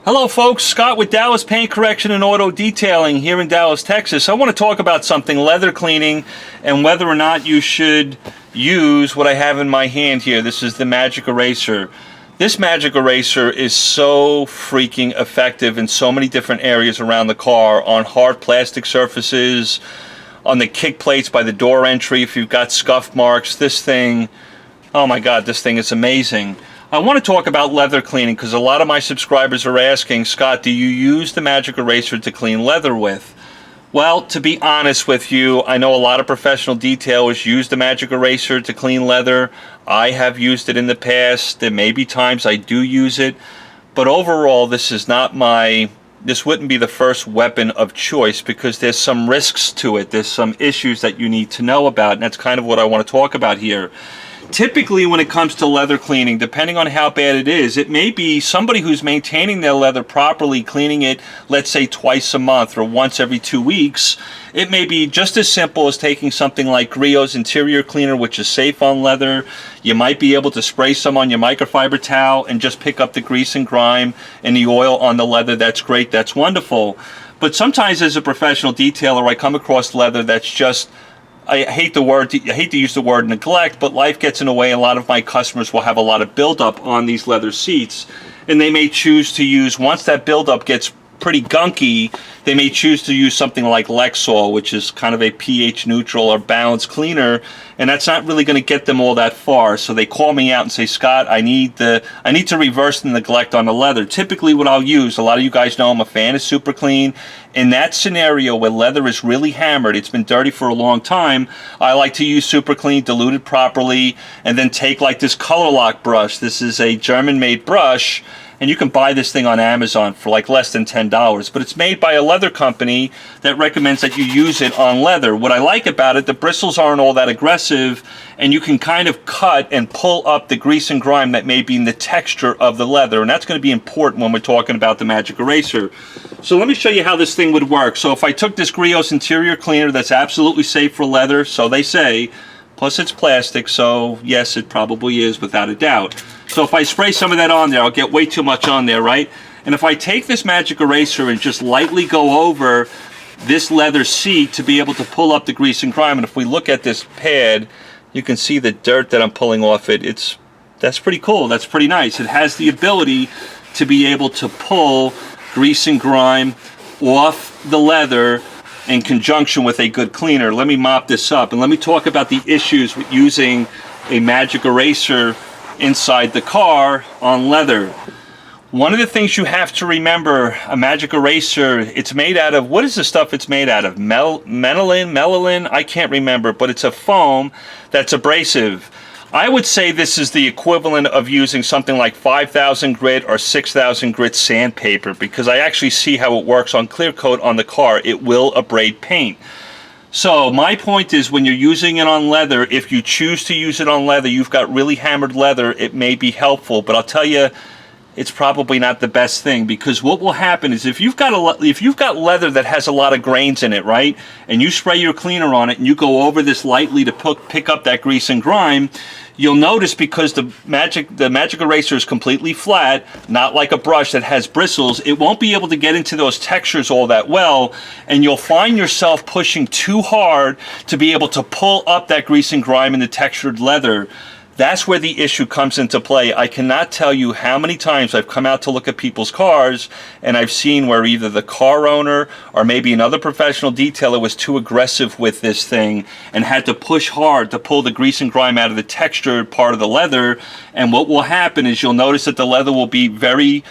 Hello folks, Scott with Dallas Paint Correction and Auto Detailing here in Dallas, Texas. I want to talk about something, leather cleaning, and whether or not you should use what I have in my hand here. This is the Magic Eraser. This Magic Eraser is so freaking effective in so many different areas around the car, on hard plastic surfaces, on the kick plates by the door entry, if you've got scuff marks. This thing, oh my God, this thing is amazing. I want to talk about leather cleaning because a lot of my subscribers are asking, Scott, do you use the Magic Eraser to clean leather with? Well, to be honest with you, I know a lot of professional detailers use the Magic Eraser to clean leather. I have used it in the past. There may be times I do use it, but overall this wouldn't be the first weapon of choice because there's some risks to it. There's some issues that you need to know about, and that's kind of what I want to talk about here. Typically, when it comes to leather cleaning, depending on how bad it is, it may be somebody who's maintaining their leather properly, cleaning it, let's say twice a month or once every 2 weeks. It may be just as simple as taking something like Griot's interior cleaner, which is safe on leather. You might be able to spray some on your microfiber towel and just pick up the grease and grime and the oil on the leather. That's great, that's wonderful. But sometimes as a professional detailer, I come across leather that's just, I hate to use the word neglect, but life gets in the way. A lot of my customers will have a lot of buildup on these leather seats, and they may choose to use, once that buildup gets pretty gunky, they may choose to use something like Lexol, which is kind of a pH neutral or balanced cleaner, and that's not really going to get them all that far. So they call me out and say, Scott, I need to reverse the neglect on the leather. Typically what I'll use, a lot of you guys know I'm a fan of Super Clean. In that scenario where leather is really hammered, it's been dirty for a long time, I like to use Super Clean diluted properly, and then take like this Color Lock brush. This is a German-made brush, and you can buy this thing on Amazon for like less than $10, but it's made by a leather company that recommends that you use it on leather. What I like about it, the bristles aren't all that aggressive, and you can kind of cut and pull up the grease and grime that may be in the texture of the leather, and that's going to be important when we're talking about the Magic Eraser. So let me show you how this thing would work. So if I took this Griot's interior cleaner that's absolutely safe for leather, so they say, plus it's plastic, so yes, it probably is without a doubt. So if I spray some of that on there, I'll get way too much on there, right? And if I take this Magic Eraser and just lightly go over this leather seat to be able to pull up the grease and grime, and if we look at this pad, you can see the dirt that I'm pulling off it. That's pretty cool. That's pretty nice. It has the ability to be able to pull grease and grime off the leather in conjunction with a good cleaner. Let me mop this up, and let me talk about the issues with using a Magic Eraser inside the car on leather. One of the things you have to remember, a Magic Eraser, it's made out of, what is the stuff it's made out of? Melalin? I can't remember, but it's a foam that's abrasive. I would say this is the equivalent of using something like 5,000 grit or 6,000 grit sandpaper, because I actually see how it works on clear coat on the car. It will abrade paint. So my point is, when you're using it on leather, if you choose to use it on leather, you've got really hammered leather, it may be helpful, but I'll tell you, it's probably not the best thing, because what will happen is if you've got leather that has a lot of grains in it, right, and you spray your cleaner on it and you go over this lightly to pick up that grease and grime, you'll notice, because the Magic Eraser is completely flat, not like a brush that has bristles, it won't be able to get into those textures all that well, and you'll find yourself pushing too hard to be able to pull up that grease and grime in the textured leather. That's where the issue comes into play. I cannot tell you how many times I've come out to look at people's cars and I've seen where either the car owner or maybe another professional detailer was too aggressive with this thing and had to push hard to pull the grease and grime out of the textured part of the leather. And what will happen is you'll notice that the leather will be very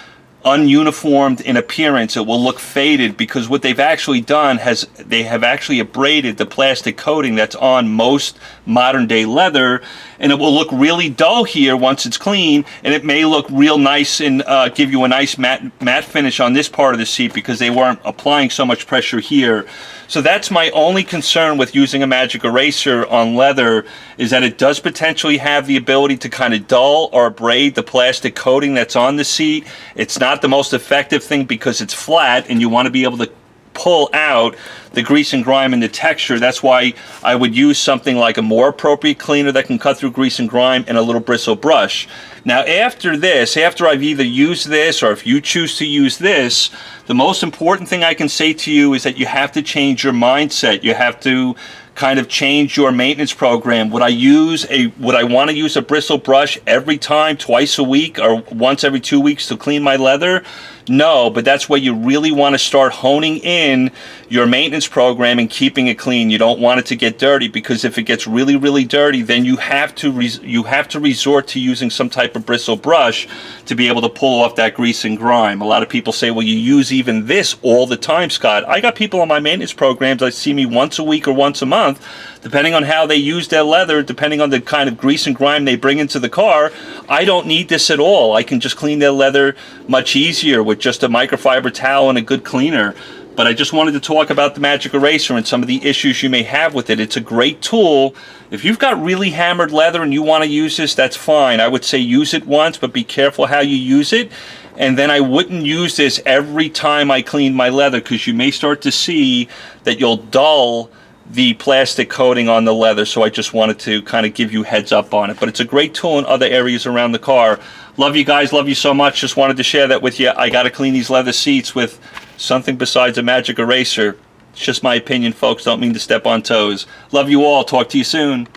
ununiformed in appearance. It will look faded, because what they've actually done they have actually abraded the plastic coating that's on most modern day leather, and it will look really dull here once it's clean, and it may look real nice and give you a nice matte finish on this part of the seat because they weren't applying so much pressure here. So that's my only concern with using a Magic Eraser on leather, is that it does potentially have the ability to kind of dull or abrade the plastic coating that's on the seat. It's not the most effective thing because it's flat, and you want to be able to pull out the grease and grime and the texture. That's why I would use something like a more appropriate cleaner that can cut through grease and grime, and a little bristle brush. Now after this, after I've either used this or if you choose to use this, the most important thing I can say to you is that you have to change your mindset. You have to kind of change your maintenance program. Would I want to use a bristle brush every time, twice a week or once every 2 weeks to clean my leather? No, but that's where you really want to start honing in your maintenance program and keeping it clean. You don't want it to get dirty, because if it gets really, really dirty, then you have to resort to using some type of bristle brush to be able to pull off that grease and grime. A lot of people say, well, you use even this all the time, Scott. I got people on my maintenance programs that see me once a week or once a month, depending on how they use their leather, depending on the kind of grease and grime they bring into the car. I don't need this at all. I can just clean their leather much easier with just a microfiber towel and a good cleaner. But I just wanted to talk about the magic eraser and some of the issues you may have with it. It's a great tool. If you've got really hammered leather and you want to use this, that's fine. I would say use it once, but be careful how you use it. And then I wouldn't use this every time I clean my leather, because you may start to see that you'll dull the plastic coating on the leather. So I just wanted to kind of give you heads up on it. But it's a great tool in other areas around the car. Love you guys, love you so much. Just wanted to share that with you. I got to clean these leather seats with something besides a magic eraser. It's just my opinion, folks. Don't mean to step on toes. Love you all. Talk to you soon.